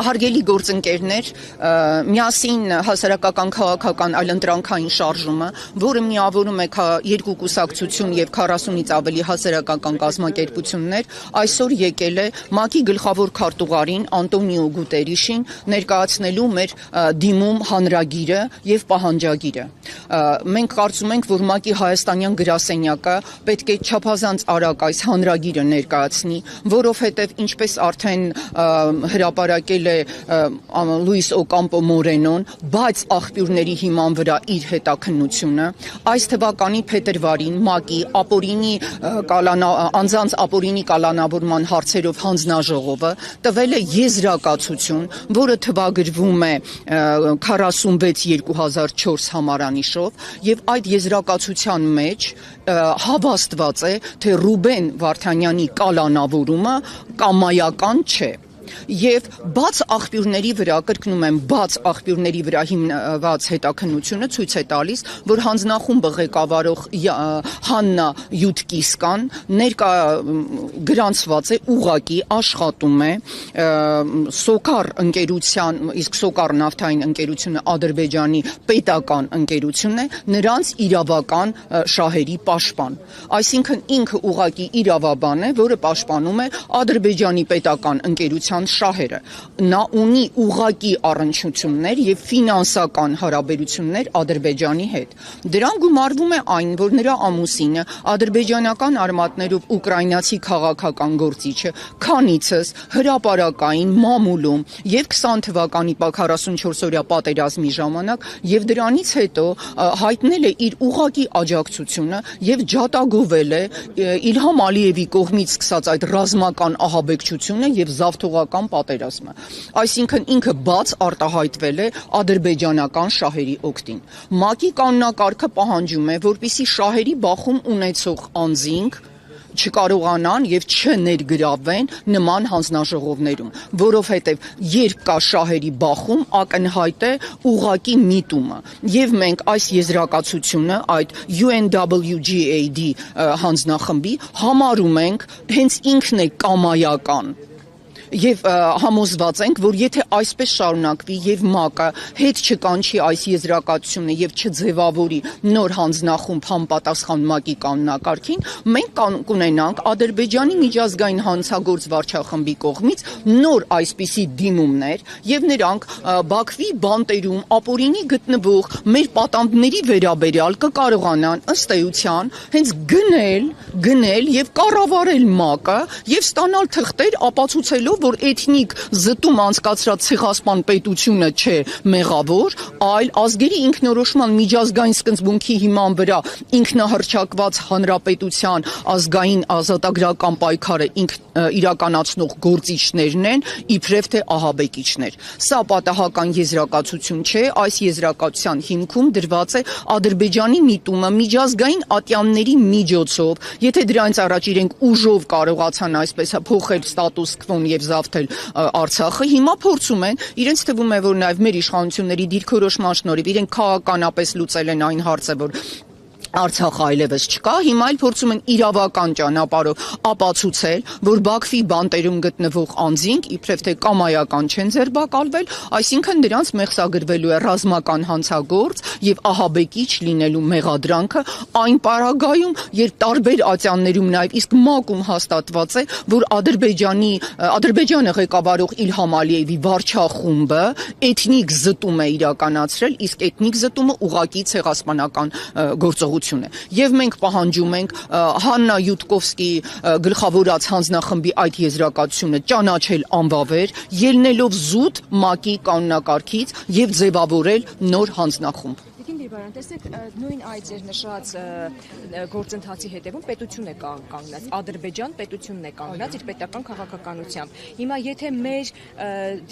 Հարգելի գործընկերներ, միասին հասարակական քաղաքական այլընտրանքային շարժումը, որը միավորում է երկու կուսակցություն եւ 40-ից ավելի հասարակական կազմակերպություններ, այսօր եկել է ՄԱԿ-ի գլխավոր քարտուղարին Անտոնիո Գուտերիշին ներկայացնելու մեր դիմում հանրագիրը եւ պահանջագիրը։ Մենք կարծում ենք, որ ՄԱԿ-ի հայաստանյան գրասենյակը պետք է չափազանց արագ այս հանրագիրը ներկայացնի, որովհետեւ ինչպես արդեն հրապարակել է Լուիս Օկամպո Մորենոն, բայց աղբյուրների հիման վրա իր հետաքննությունը, այս թվականի փետրվարին ՄԱԿ-ի անձանց ապօրինի կալանավորման հարցերով հանձնաժողովը տվել է եզրակացություն, որը թվագրվում է 46/2004 համարանիշով, եւ այդ եզրակացության մեջ հավաստված է, թե Ռուբեն Վարդանյանի կալանավորումը կամայական չէ։ Եվ բաց աղբյուրների վրա, կրկնում եմ, բաց աղբյուրների վրա հիմնված հետաքննությունը ցույց է տալիս, որ հանձնախումբը ղեկավարող Հաննա Յուտկիսկան գրանցված է ուղղակի աշխատում է Սոկար ընկերության, իսկ Սոկար նավթային ընկերությունը Ադրբեջանի պետական ընկերությունն է, նրանց իրավական շահերի պաշտպան։ Այսինքն ինքը ուղղակի իրավաբան է, որը պաշտպանում է Ադրբեջանի պետական ընկերության շահերը։ Նա ունի ուղղակի առնչություններ եւ ֆինանսական հարաբերություններ Ադրբեջանի հետ։ Դրան գումարվում է այն, որ նրա ամուսինը ադրբեջանական արմատներով ուկրաինացի քաղաքական գործիչը քանիցս հրապարակային մամուլում եւ 20 թվականի 44-օրյա պատերազմի ժամանակ եւ դրանից հետո հայտնել է իր ուղղակի աջակցությունը եւ ջատագովել է Իլհամ Ալիևի կողմից սկսած այդ ռազմական ահաբեկչությունը եւ զավթողական պատերազմը։ Այսինքն ինքը բաց արտահայտվել է ադրբեջանական շահերի օգտին։ ՄԱԿ-ի կանոնակարգը պահանջում է, որպեսզի շահերի բախում ունեցող անձինք չկարողանան եւ չներգրավվեն նման հանձնաժողովներում, որովհետեւ երբ կա շահերի բախում, ակնհայտ է ուղղակի միտումը։ Եվ մենք այս եզրակացությունը, այդ UNWGAD հանձնախմբի համարում ենք հենց ինքն է կամայական։ Եվ համոզված ենք, որ եթե այսպես շարունակվի եւ ՄԱԿ-ը հետ չկանչի այս եզրակացությունը եւ չձևավորի նոր հանձնախումբ համապատասխան ՄԱԿ-ի կանոնակարգին, մենք կունենանք Ադրբեջանի միջազգային հանցագործ վարչախմբի կողմից նոր այսպիսի դիմումներ եւ նրանք Բաքվի բանտերում ապօրինի գտնվող մեր պատանդների վերաբերյալ կկարողանան ըստ էության հենց գնել եւ կառավարել ՄԱԿ-ը եւ ստանալ թղթեր ապացուցելով, որ էթնիկ զտում անցկացրած ցեղասպան պետությունը չէ մեղավոր, այլ ազգերի ինքնորոշման միջազգային սկզբունքի հիման վրա ինքնահռչակված հանրապետության ազգային ազատագրական պայքարը իրականացնող գործիչներն են, իբրև թե ահաբեկիչներ։ Սա պատահական եզրակացություն չէ, այս եզրակացության հիմքում դրված է Ադրբեջանի միտումը միջազգային ատյանների միջոցով, եթե դրանից առաջ իրենք ուժով կարողացան այսպես փոխել ստատուս քվոն եւ զավթել Արցախը, հիմա փորձում են, իրենց թվում է, որ նաեւ մեր իշխանությունների դիրքորոշման շնորհիվ իրենք քաղաքականապես լուծել են այն հարցը, որ Արցախը այլևս չկա, հիմա էլ փորձում են իրավական ճանապարհով ապացուցել, որ Բաքվի բանտերում գտնվող անձինք իբրև թե կամայական չեն ձերբակալվել, այսինքն նրանց մեղսագրվելու է ռազմական հանցագործ եւ ահաբեկիչ լինելու մեղադրանքը այն պարագայում, երբ տարբեր ատյաններում նաեւ իսկ ՄԱԿ-ում հաստատված է, որ Ադրբեջանը ղեկավարող Իլհամ Ալիևի վարչախումբը էթնիկ զտում է իրականացրել, իսկ էթնիկ զտումը ուղղակի ցեղասպանական գործողություն է։ Եվ մենք պահանջում ենք Հաննա Յուտկովսկի գլխավորած հանձնախմբի այդ եզրակացությունը ճանաչել անվավեր, ելնելով զուտ ՄԱԿ-ի կանոնակարգից եւ ձևավորել նոր հանձնախումբ։ Բարան, տեսեք, նույն այդ ձեր նշած գործընթացի հետևում պետություն է կանգնած, Ադրբեջան պետությունն է կանգնած իր պետական քաղաքականությամբ։ Հիմա եթե մեր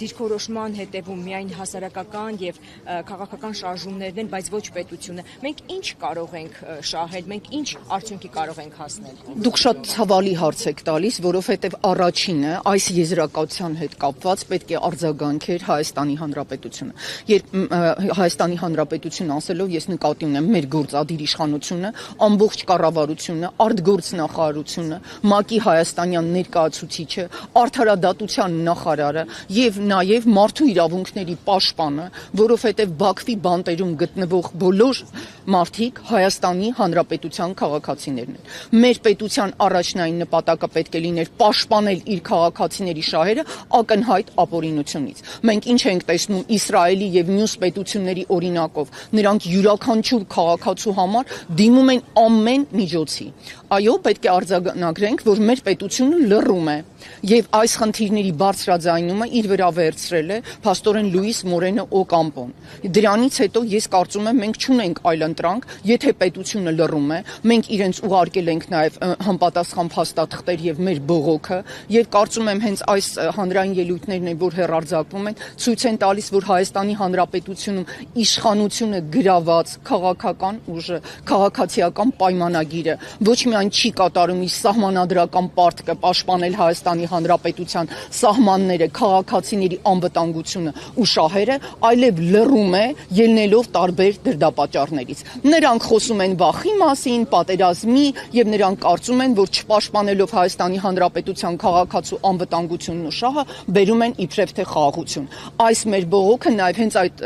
դիրքորոշման հետևում միայն հասարակական եւ քաղաքական շարժումներն են, բայց ոչ պետությունը, մենք ինչ կարող ենք շահել, մենք ինչ արդյունքի կարող ենք հասնել։ Դուք շատ ցավալի հարց եք տալիս, որովհետեւ առաջինը այս եզրակացության հետ կապված պետք է արձագանքեր Հայաստանի Հանրապետությունը։ Երբ Հայաստանի Հանրապետություն ասելով ես նկատի ունեմ մեր գործադիր իշխանությունը, ամբողջ կառավարությունը, արտգործնախարարությունը, ՄԱԿ-ի հայաստանյան ներկայացուցիչը, արդարադատության նախարարը եւ նաեւ մարդու իրավունքների պաշտպանը, որովհետեւ Բաքվի բանտերում գտնվող բոլոր մարդիկ Հայաստանի Հանրապետության քաղաքացիներն են։ Մեր պետության առաջնային նպատակը պետք է լիներ պաշտպանել իր քաղաքացիների շահերը ակնհայտ ապօրինությունից։ Մենք ինչ ենք տեսնում Իսրայելի եւ մյուս պետությունների օրինակով, նրանք յուրաքանչյուր քաղաքացու համար դիմում են ամեն միջոցի։ Այո, պետք է արձանագրենք, որ մեր պետությունը լռում է եւ այս խնդիրների բարձրաձայնումը իր վրա վերցրել է փաստորեն Լուիս Մորենո Օկամպոն։ Դրանից հետո ես կարծում եմ մենք չունենք այլ ընտրանք, եթե պետությունը լռում է, մենք իրենց ուղարկել ենք նաեւ համապատասխան փաստաթղթեր եւ մեր բողոքը եւ կարծում եմ հենց այս հանրային ելույթներն են, որ հեռարձակվում են, ցույց են տալիս, որ Հայաստանի Հանրապետությունում իշխանությունը գրաված քաղաքական ուժը, քաղաքացիական պայմանագիրը ոչ միայն չի կատարում իր սահմանադրական պարտքը պաշտպանել Հայաստանի Հանրապետության սահմանները, քաղաքացիների անվտանգությունը ու շահերը, այլև լռում է ելնելով տարբեր դրդապատճառներից։ Նրանք խոսում են վախի մասին, պատերազմի եւ նրանք կարծում են, որ չպաշտպանելով Հայաստանի Հանրապետության քաղաքացու անվտանգությունն ու շահը, բերում են իբրև թե խաղաղություն։ Այս մեր բողոքը նաեւ հենց այդ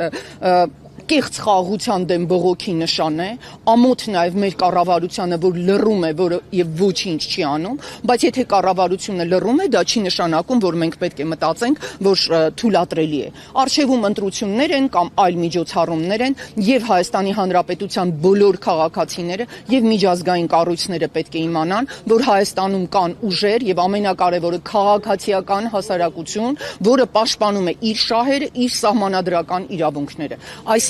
կեղծ խաղաղության դեմ բողոքի նշան է, ամոթ նաև մեր կառավարությանը, որ լռում է, որը եւ ոչինչ չի անում, բայց եթե կառավարությունը լռում է, դա չի նշանակում, որ մենք պետք է մտածենք, որ թույլատրելի է։ Արշիվում ընտրություններ են կամ այլ միջոցառումներ են, եւ Հայաստանի Հանրապետության բոլոր քաղաքացիները եւ միջազգային կառույցները պետք է իմանան, որ Հայաստանում կան ուժեր եւ ամենակարևորը քաղաքացիական հասարակություն, որը պաշտպանում է իր շահերը, իր սահմանադրական իրավունքները։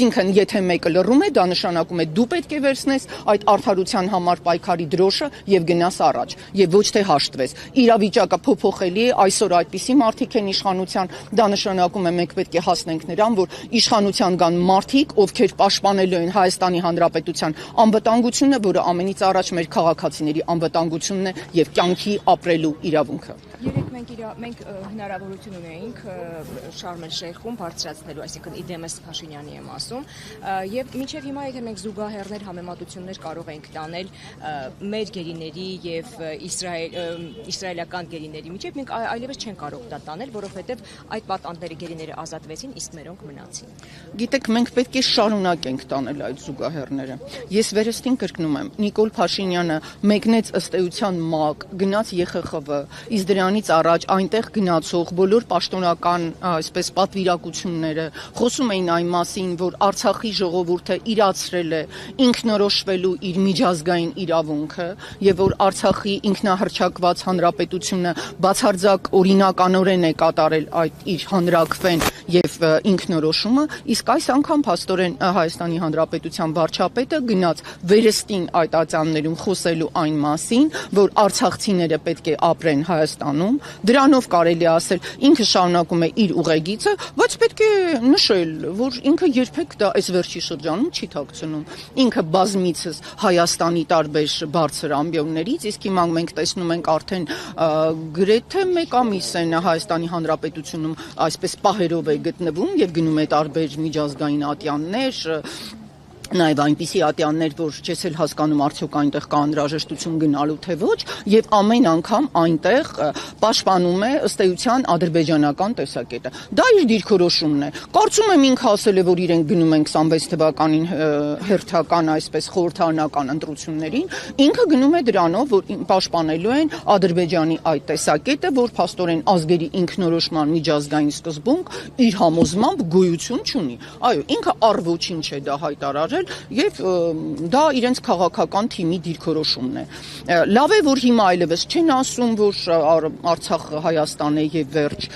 Այսինքն, եթե մեկը լռում է, դա նշանակում է դու պետք է վերցնես այդ արդարության համար պայքարի դրոշը եւ գնաս առաջ, եւ ոչ թե հաշտվես։ Իրավիճակը փոփոխելի է, այսօր այդպիսի մարդիկ են իշխանության, դա նշանակում է մենք պետք է հասնենք նրան, որ իշխանության կան մարդիկ, ովքեր պաշտպանելու են Հայաստանի Հանրապետության անվտանգությունը, որը ամենից առաջ մեր քաղաքացիների անվտանգությունն է եւ կյանքի ապրելու իրավունքը։ Երեք մենք հնարավորություն ունեինք Շարմ էլ-Շեյխում բարձրացնելու, այսինքն Իդեմես Փաշինյանի եմ ասում, եւ մինչեւ հիմա եթե մենք զուգահեռներ համեմատություններ կարող ենք տանել մեր գերիների եւ իսրայելական գերիների միջեւ, մենք այլևս չենք կարող դա տանել, որովհետեւ այդ պատանդների գերիները ազատվեցին, իսկ մերոնք մնացին։ Գիտեք, մենք պետք է շարունակենք տանել այդ զուգահեռները։ Ես վերստին կրկնում եմ, Նիկոլ Փաշինյանը մեկնեց ըստ էության ՄԱԿ, գնաց ԵԽԽՎ, իսկ դրանից առաջ այնտեղ գնացող բոլոր պաշտոնական, այսպես պատվիրակությունները խոսում էին այն մասին, որ Արցախի ժողովուրդը իրացրել է ինքնորոշվելու իր միջազգային իրավունքը եւ որ Արցախի ինքնահռչակված հանրապետությունը բացարձակ օրինականորեն է կատարել այդ իր հանրակրվեն եւ ինքնորոշումը, իսկ այս անգամ փաստորեն Հայաստանի Հանրապետության վարչապետը գնաց վերստին այդ ատյաններում խոսելու այն մասին, որ արցախցիները պետք է ապրեն Հայաստանում, դրանով կարելի է ասել ինքը շարունակում է իր ուղեգիծը, բայց պետք է նշել, որ ինքը երբեք դա այս վերջի շրջանում չի թաքցնում։ Ինքը բազմիցս Հայաստանի տարբեր բարձր ամբիոններից, իսկ հիմա մենք տեսնում ենք արդեն գրեթե մեկ ամիս են Հայաստանի Հանրապետությունում այսպես պահերով է գտնվում եւ գնում է տարբեր միջազգային ատյաններ, նաև այնպիսի ատյաններ, որ չես էլ հասկանում արդյոք այնտեղ կա անհրաժեշտություն գնալու թե ոչ, եւ ամեն անգամ այնտեղ պաշտպանում է ըստ էության ադրբեջանական տեսակետը։ Դա իր դիրքորոշումն է։ Կարծում եմ ինքը ասել է, որ իրենք գնում են 26 թվականին հերթական այսպես խորհրդարանական ընտրություններին, ինքը գնում է դրանով, որ պաշտպանելու են Ադրբեջանի այդ տեսակետը, որ փաստորեն ազգերի ինքնորոշման միջազգային սկզբունք իր համոզմամբ գոյություն չունի։ Այո, ինքը առ ոչինչ է դա հայտարարել եւ դա իրենց քաղաքական թիմի դիրքորոշումն է։ Լավ է, որ հիմա այլևս չեն ասում, որ Արցախը Հայաստան է եւ վերջ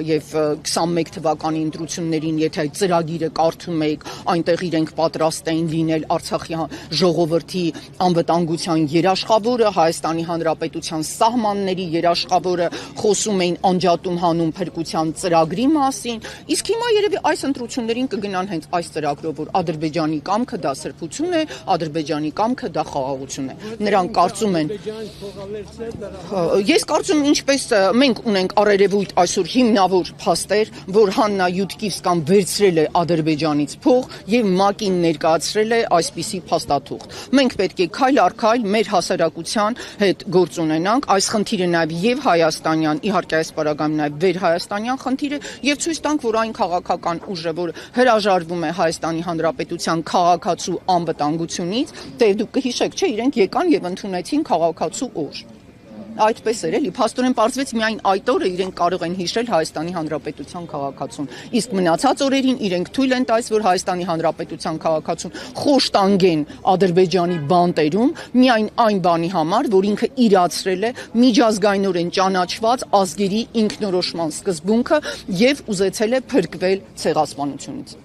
եւ 21 թվականի ընտրություններին, եթե այդ ծրագիրը կարդում եք, այնտեղ իրենք պատրաստ էին լինել Արցախի ժողովրդի անվտանգության երաշխավորը, Հայաստանի Հանրապետության սահմանների երաշխավորը, խոսում էին անջատում հանուն փրկության ծրագրի մասին, իսկ հիմա երևի այս ընտրություններին կգնան հենց այս ծրագրով, որ Ադրբեջանի կամ կամքը դա սրբություն է, Ադրբեջանի կամքը դա խաղաղություն է։ Նրանք կարծում են Ես կարծում ինչպես մենք ունենք առերևույթ այսօր հիմնավոր փաստեր, որ Հաննա Յուդկիվսկան վերցրել է Ադրբեջանից փող եւ ՄԱԿ-ին ներկայացրել է այսպիսի փաստաթուղթ։ Մենք պետք է քայլ առ քայլ մեր հասարակության հետ գործ ունենանք, այս խնդիրը նաեւ եւ հայաստանյան, իհարկե այս պարագայում նաեւ վերհայաստանյան խնդիր է եւ ցույց տանք, որ այն քաղաքական ուժը, որ հրաժարվում է Հայաստանի Հանրապետության քաղաքացու անվտանգությունից, դե դուք կհիշեք, չէ, իրենք եկան եւ ընդունեցին քաղաքացու օր։ Այդպես էր էլի, փաստորեն պարզվեց միայն այդ օրը իրենք կարող են հիշել Հայաստանի Հանրապետության քաղաքացուն։ Իսկ մնացած օրերին իրենք թույլ են տալիս, որ Հայաստանի Հանրապետության քաղաքացուն խոշտանգեն Ադրբեջանի բանտերում միայն այն բանի համար, որ ինքը իրացրել է միջազգայինորեն ճանաչված ազգերի ինքնորոշման սկզբունքը եւ ուզեցել է փրկվել ցեղասպանությունից։